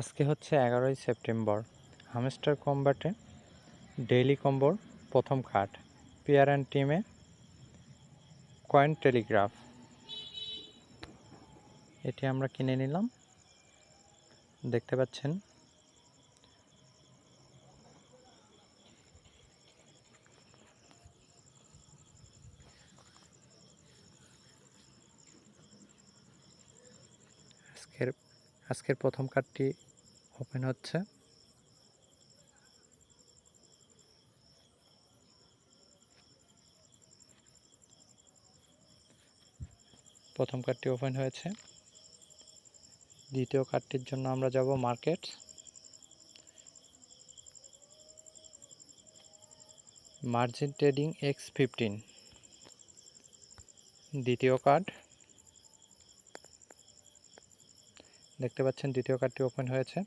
আজকে হচ্ছে 11ই September. Hamster কম্বাটে daily কম্বোর প্রথম কার্ড পেয়ার অ্যান্ড টিমে কয়েন টেলিগ্রাফ, এটি আমরা কিনে নিলাম। দেখতে পাচ্ছেন আজকের প্রথম কার্ডটি ওপেন হচ্ছে। প্রথম কার্ডটি ওপেন হয়েছে। দ্বিতীয় কার্ডটির জন্য আমরা যাব মার্কেট। মার্জিন ট্রেডিং X15 দ্বিতীয় কার্ড। দেখতে পাচ্ছেন দ্বিতীয় কার্ডটি ওপেন হয়েছে।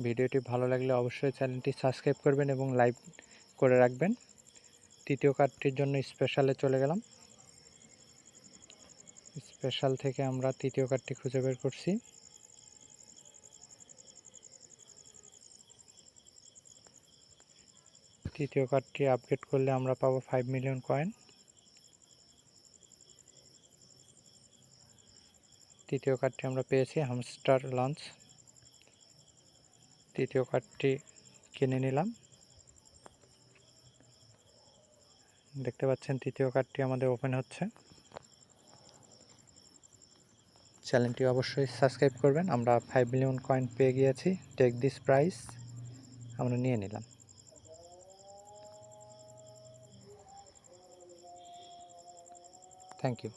ভিডিওটি ভালো লাগলে অবশ্যই চ্যানেলটি সাবস্ক্রাইব করবেন এবং লাইক করে রাখবেন। তৃতীয় কার্ডটির জন্য স্পেশালে চলে গেলাম। স্পেশাল থেকে আমরা তৃতীয় কার্ডটি খুঁজে বের করছি। তৃতীয় কার্ডটি আপগ্রেড করলে আমরা পাবো 5 মিলিয়ন কয়েন। তৃতীয় কার্ডটি আমরা পেয়েছি হামস্টার লঞ্চ। তৃতীয় কার্ডটি কিনে নিলাম। দেখতে পাচ্ছেন তৃতীয় কার্ডটি আমাদের ওপেন হচ্ছে। চ্যানেলটি অবশ্যই সাবস্ক্রাইব করবেন। আমরা 5 মিলিয়ন কয়েন পেয়ে গিয়েছি। টেক দিস প্রাইস আমরা নিয়ে নিলাম। Thank you.